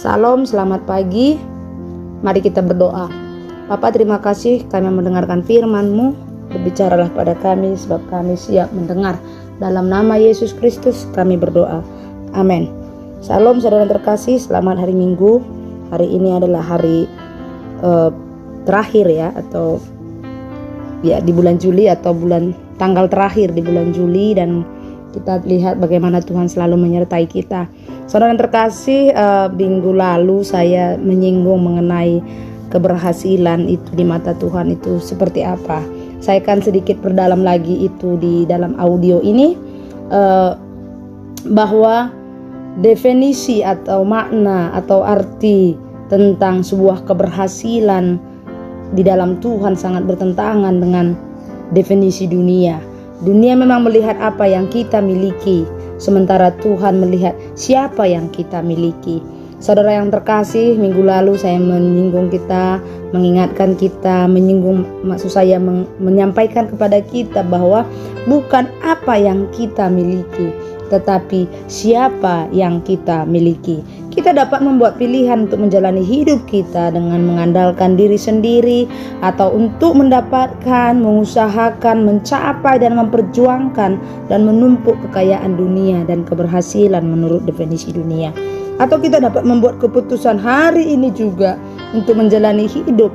Salam, selamat pagi. Mari kita berdoa. Bapa, terima kasih kami mendengarkan firman-Mu. Berbicaralah pada kami sebab kami siap mendengar. Dalam nama Yesus Kristus kami berdoa. Amin. Salam saudara terkasih, selamat hari Minggu. Hari ini adalah hari terakhir ya, atau ya di bulan Juli, atau tanggal terakhir di bulan Juli, dan kita lihat bagaimana Tuhan selalu menyertai kita. Saudara yang terkasih, minggu lalu saya menyinggung mengenai keberhasilan itu di mata Tuhan itu seperti apa. Saya akan sedikit perdalam lagi itu di dalam audio ini, bahwa definisi atau makna atau arti tentang sebuah keberhasilan di dalam Tuhan sangat bertentangan dengan definisi dunia. Dunia memang melihat apa yang kita miliki, sementara Tuhan melihat siapa yang kita miliki. Saudara yang terkasih, minggu lalu saya menyinggung kita, mengingatkan kita, maksud saya menyampaikan kepada kita bahwa bukan apa yang kita miliki, tetapi siapa yang kita miliki. Kita dapat membuat pilihan untuk menjalani hidup kita dengan mengandalkan diri sendiri, atau untuk mendapatkan, mengusahakan, mencapai dan memperjuangkan dan menumpuk kekayaan dunia dan keberhasilan menurut definisi dunia. Atau kita dapat membuat keputusan hari ini juga untuk menjalani hidup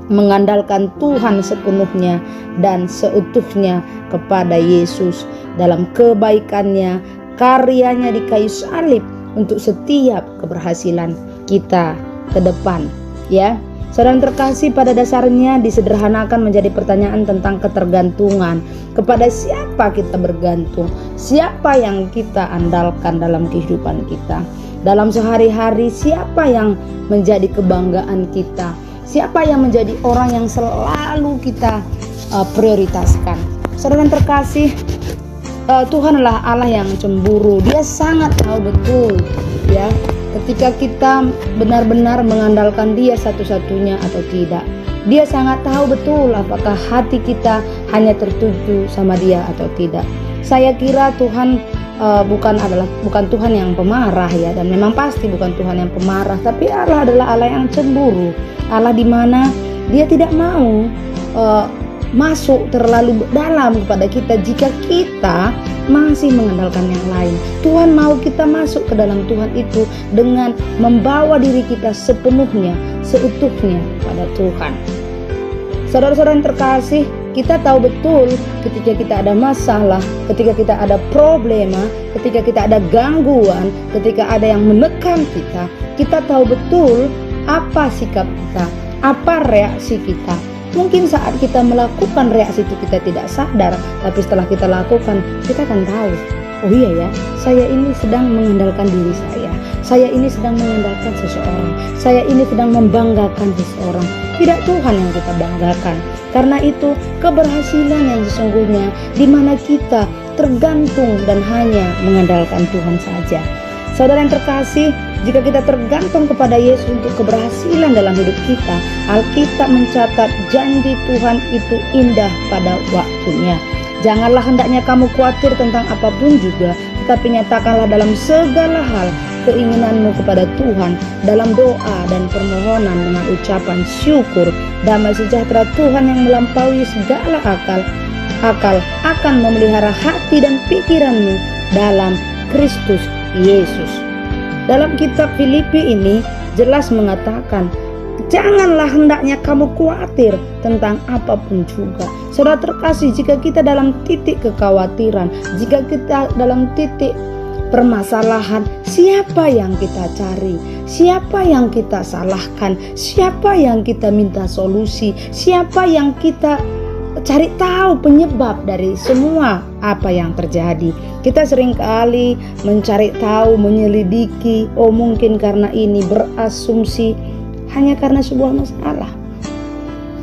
mengandalkan Tuhan sepenuhnya dan seutuhnya kepada Yesus dalam kebaikannya, karyanya di kayu salib untuk setiap keberhasilan kita ke depan, ya. Saudara terkasih, pada dasarnya disederhanakan menjadi pertanyaan tentang ketergantungan. Kepada siapa kita bergantung? Siapa yang kita andalkan dalam kehidupan kita? Dalam sehari-hari, siapa yang menjadi kebanggaan kita? Siapa yang menjadi orang yang selalu kita prioritaskan? Saudara yang terkasih, Tuhan adalah Allah yang cemburu. Dia sangat tahu betul, ya, ketika kita benar-benar mengandalkan Dia satu-satunya atau tidak. Dia sangat tahu betul apakah hati kita hanya tertuju sama Dia atau tidak. Saya kira Tuhan bukan Tuhan yang pemarah, ya, dan memang pasti bukan Tuhan yang pemarah, tapi Allah adalah Allah yang cemburu. Allah di mana Dia tidak mau masuk terlalu dalam kepada kita jika kita masih mengandalkan yang lain. Tuhan mau kita masuk ke dalam Tuhan itu dengan membawa diri kita sepenuhnya, seutuhnya pada Tuhan. Saudara-saudara yang terkasih, kita tahu betul ketika kita ada masalah, ketika kita ada problema, ketika kita ada gangguan, ketika ada yang menekan kita tahu betul apa sikap kita, apa reaksi kita. Mungkin saat kita melakukan reaksi itu kita tidak sadar, tapi setelah kita lakukan, kita akan tahu, oh iya ya, saya ini sedang mengandalkan diri saya ini sedang mengandalkan seseorang, saya ini sedang membanggakan seseorang. Tidak Tuhan yang kita banggakan. Karena itu keberhasilan yang sesungguhnya di mana kita tergantung dan hanya mengandalkan Tuhan saja. Saudara yang terkasih, jika kita tergantung kepada Yesus untuk keberhasilan dalam hidup kita, Alkitab mencatat janji Tuhan itu indah pada waktunya. Janganlah hendaknya kamu khawatir tentang apapun juga, tetapi nyatakanlah dalam segala hal keinginanmu kepada Tuhan dalam doa dan permohonan dengan ucapan syukur. Damai sejahtera Tuhan yang melampaui segala akal akan memelihara hati dan pikiranmu dalam Kristus Yesus. Dalam kitab Filipi ini jelas mengatakan, janganlah hendaknya kamu khawatir tentang apapun juga. Saudara terkasih, jika kita dalam titik kekhawatiran, jika kita dalam titik permasalahan, siapa yang kita cari? Siapa yang kita salahkan? Siapa yang kita minta solusi? Siapa yang kita cari tahu penyebab dari semua apa yang terjadi? Kita seringkali mencari tahu, menyelidiki, oh mungkin karena ini, berasumsi hanya karena sebuah masalah.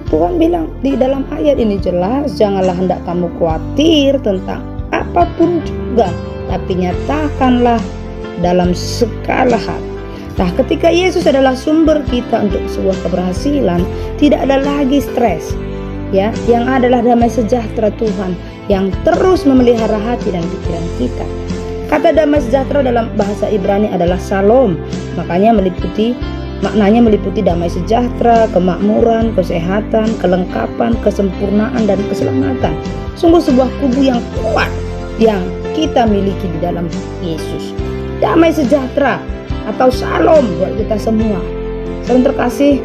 Tuhan bilang di dalam ayat ini jelas, janganlah hendak kamu khawatir tentang apapun juga, tapi nyatakanlah dalam segala hal. Nah, ketika Yesus adalah sumber kita untuk sebuah keberhasilan, tidak ada lagi stres, ya, yang adalah damai sejahtera Tuhan yang terus memelihara hati dan pikiran kita. Kata damai sejahtera dalam bahasa Ibrani adalah shalom. Maknanya meliputi damai sejahtera, kemakmuran, kesehatan, kelengkapan, kesempurnaan, dan keselamatan. Sungguh sebuah kubu yang kuat yang kita miliki di dalam Yesus. Damai sejahtera atau shalom buat kita semua. Saudara terkasih,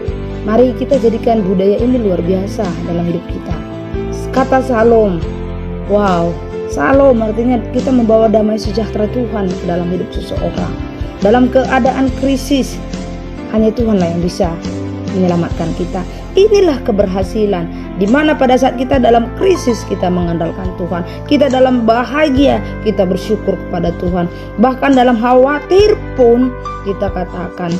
mari kita jadikan budaya ini luar biasa dalam hidup kita. Kata shalom, wow, shalom artinya kita membawa damai sejahtera Tuhan ke dalam hidup seseorang. Dalam keadaan krisis, hanya Tuhanlah yang bisa menyelamatkan kita. Inilah keberhasilan, di mana pada saat kita dalam krisis kita mengandalkan Tuhan, kita dalam bahagia kita bersyukur kepada Tuhan, bahkan dalam khawatir pun kita katakan,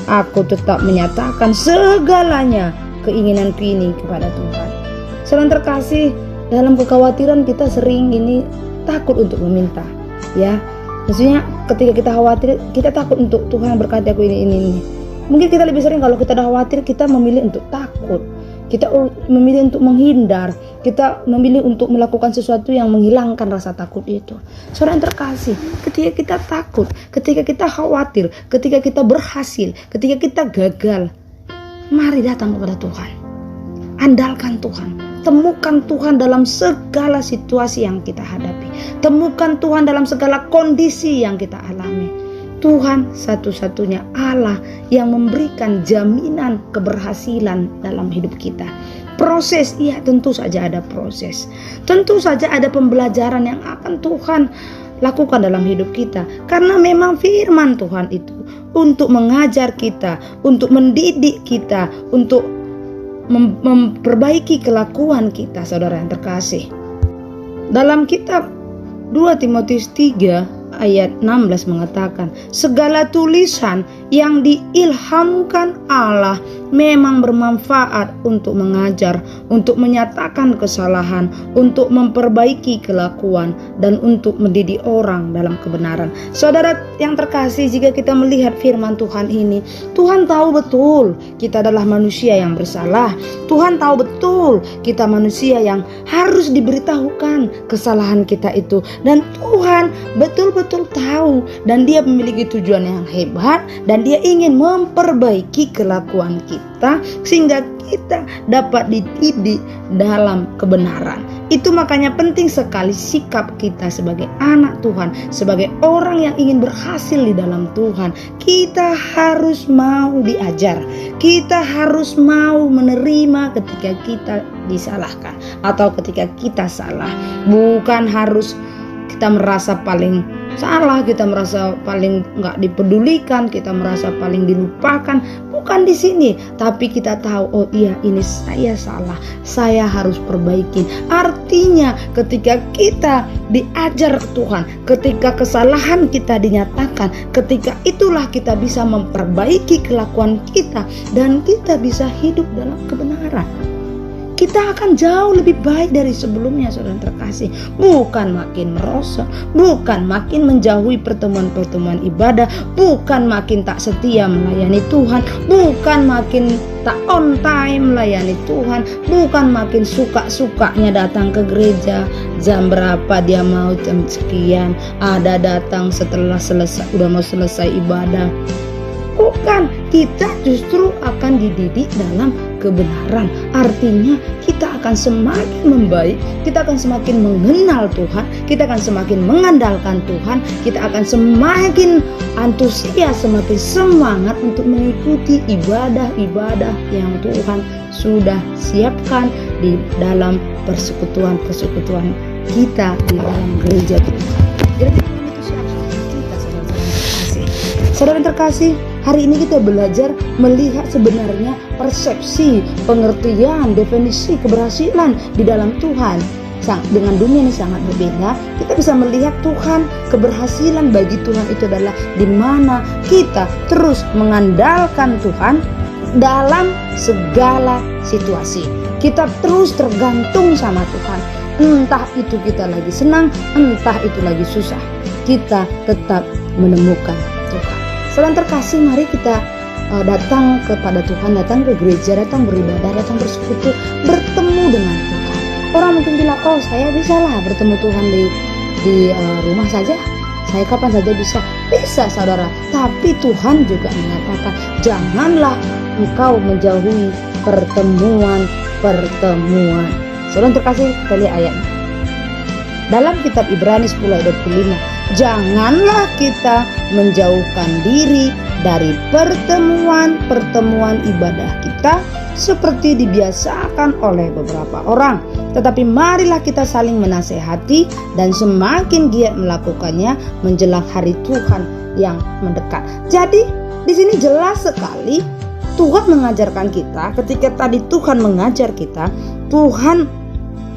aku tetap menyatakan segalanya keinginanku ini kepada Tuhan. Saudara terkasih, dalam kekhawatiran kita sering ini takut untuk meminta, ya. Maksudnya ketika kita khawatir, kita takut untuk Tuhan berkati aku ini. Mungkin kita lebih sering kalau kita udah khawatir, kita memilih untuk takut. Kita memilih untuk menghindar. Kita memilih untuk melakukan sesuatu yang menghilangkan rasa takut itu. Saudara yang terkasih, ketika kita takut, ketika kita khawatir, ketika kita berhasil, ketika kita gagal, mari datang kepada Tuhan. Andalkan Tuhan. Temukan Tuhan dalam segala situasi yang kita hadapi. Temukan Tuhan dalam segala kondisi yang kita alami. Tuhan satu-satunya Allah yang memberikan jaminan keberhasilan dalam hidup kita. Proses, iya tentu saja ada proses. Tentu saja ada pembelajaran yang akan Tuhan lakukan dalam hidup kita. Karena memang firman Tuhan itu untuk mengajar kita, untuk mendidik kita, untuk memperbaiki kelakuan kita, saudara yang terkasih. Dalam kitab 2 Timotius 3 ayat 16 mengatakan, segala tulisan yang diilhamkan Allah memang bermanfaat untuk mengajar, untuk menyatakan kesalahan, untuk memperbaiki kelakuan, dan untuk mendidik orang dalam kebenaran. Saudara yang terkasih, jika kita melihat firman Tuhan ini, Tuhan tahu betul kita adalah manusia yang bersalah. Tuhan tahu betul kita manusia yang harus diberitahukan kesalahan kita itu. Dan Tuhan betul-betul tahu, dan Dia memiliki tujuan yang hebat, dan Dia ingin memperbaiki kelakuan kita sehingga kita dapat dididik dalam kebenaran. Itu makanya penting sekali sikap kita sebagai anak Tuhan, sebagai orang yang ingin berhasil di dalam Tuhan. Kita harus mau diajar, kita harus mau menerima ketika kita disalahkan atau ketika kita salah. Bukan harus kita merasa paling salah, kita merasa paling nggak dipedulikan, kita merasa paling dilupakan. Bukan di sini, tapi kita tahu, oh iya ini saya salah, saya harus perbaiki. Artinya ketika kita diajar Tuhan, ketika kesalahan kita dinyatakan, ketika itulah kita bisa memperbaiki kelakuan kita dan kita bisa hidup dalam kebenaran. Kita akan jauh lebih baik dari sebelumnya, saudara terkasih. Bukan makin merosot, bukan makin menjauhi pertemuan-pertemuan ibadah, bukan makin tak setia melayani Tuhan, bukan makin tak on time melayani Tuhan, bukan makin suka-sukanya datang ke gereja. Jam berapa dia mau, jam sekian, ada datang setelah udah mau selesai ibadah. Bukan, kita justru akan dididik dalam kebenaran. Artinya kita akan semakin membaik, kita akan semakin mengenal Tuhan, kita akan semakin mengandalkan Tuhan, kita akan semakin antusias, semakin semangat untuk mengikuti ibadah-ibadah yang Tuhan sudah siapkan di dalam persekutuan-persekutuan kita di dalam gereja Tuhan. Jadi itu siapa kita, saudara-saudara terkasih. Saudara yang terkasih, hari ini kita belajar melihat sebenarnya persepsi, pengertian, definisi keberhasilan di dalam Tuhan. Dengan dunia ini sangat berbeda. Kita bisa melihat Tuhan, keberhasilan bagi Tuhan itu adalah di mana kita terus mengandalkan Tuhan dalam segala situasi. Kita terus tergantung sama Tuhan. Entah itu kita lagi senang, entah itu lagi susah, kita tetap menemukan Tuhan. Saudara terkasih, mari kita datang kepada Tuhan, datang ke gereja, datang beribadah, datang bersekutu, bertemu dengan Tuhan. Orang mungkin bilang, oh saya bisa lah bertemu Tuhan di rumah saja, saya kapan saja bisa. Bisa saudara, tapi Tuhan juga mengatakan janganlah engkau menjauhi pertemuan. Saudara terkasih, kita lihat ayatnya. Dalam kitab Ibrani 10 ayat 25, janganlah kita menjauhkan diri dari pertemuan ibadah kita seperti dibiasakan oleh beberapa orang, tetapi marilah kita saling menasehati dan semakin giat melakukannya menjelang hari Tuhan yang mendekat. Jadi di sini jelas sekali Tuhan mengajarkan kita. Ketika tadi Tuhan mengajar kita, Tuhan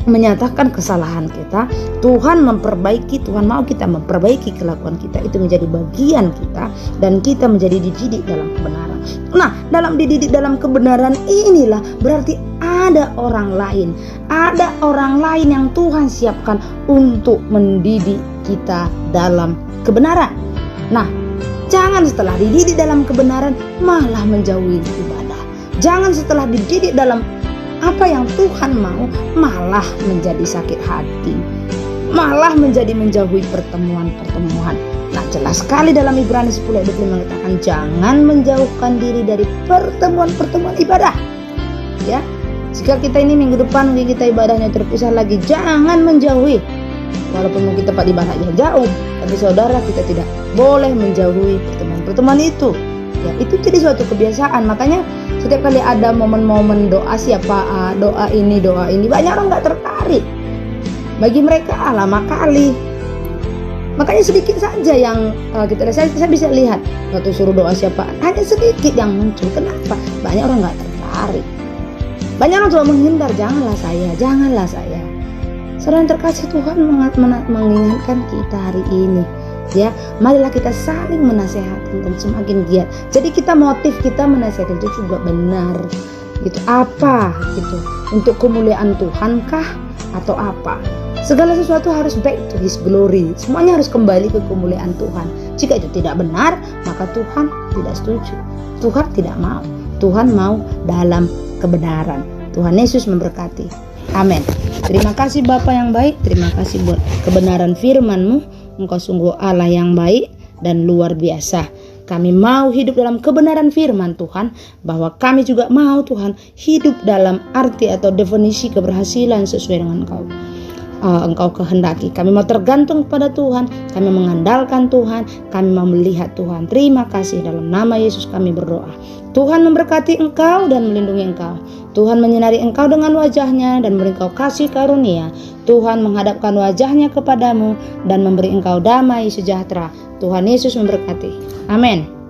menyatakan kesalahan kita, Tuhan memperbaiki, Tuhan mau kita memperbaiki kelakuan kita, itu menjadi bagian kita, dan kita menjadi dididik dalam kebenaran. Nah, dalam dididik dalam kebenaran inilah berarti ada orang lain yang Tuhan siapkan untuk mendidik kita dalam kebenaran. Nah, jangan setelah dididik dalam kebenaran malah menjauhi ibadah. Jangan setelah dididik dalam apa yang Tuhan mau malah menjadi sakit hati, malah menjadi menjauhi pertemuan. Nah, jelas sekali dalam Ibrani 10 ayat 25 mengatakan jangan menjauhkan diri dari pertemuan ibadah. Ya, jika kita ini minggu depan mungkin kita ibadahnya terpisah lagi, jangan menjauhi. Walaupun mungkin tempat ibadahnya jauh, tapi saudara, kita tidak boleh menjauhi pertemuan itu. Ya, itu jadi suatu kebiasaan. Makanya setiap kali ada momen-momen doa siapa doa ini, banyak orang nggak tertarik. Bagi mereka lama kali. Makanya sedikit saja yang kita lihat. Saya bisa lihat waktu suruh doa siapa, hanya sedikit yang muncul. Kenapa? Banyak orang nggak tertarik. Banyak orang coba menghindar, janganlah saya. Saudara yang terkasih, Tuhan mengingatkan kita hari ini. Ya, marilah kita saling menasehati dan semakin giat. Jadi motif kita menasehati itu juga benar. Gitu. Apa gitu? Untuk kemuliaan Tuhan kah atau apa? Segala sesuatu harus back to His glory. Semuanya harus kembali ke kemuliaan Tuhan. Jika itu tidak benar, maka Tuhan tidak setuju. Tuhan tidak mau. Tuhan mau dalam kebenaran. Tuhan Yesus memberkati. Amin. Terima kasih Bapa yang baik. Terima kasih buat kebenaran firman-Mu. Engkau sungguh Allah yang baik dan luar biasa. Kami mau hidup dalam kebenaran firman Tuhan, bahwa kami juga mau Tuhan hidup dalam arti atau definisi keberhasilan sesuai dengan Engkau kehendaki. Kami mau tergantung kepada Tuhan, kami mengandalkan Tuhan, kami mau melihat Tuhan. Terima kasih, dalam nama Yesus kami berdoa. Tuhan memberkati engkau dan melindungi engkau. Tuhan menyinari engkau dengan wajahnya dan memberi engkau kasih karunia. Tuhan menghadapkan wajahnya kepadamu dan memberi engkau damai sejahtera. Tuhan Yesus memberkati. Amin.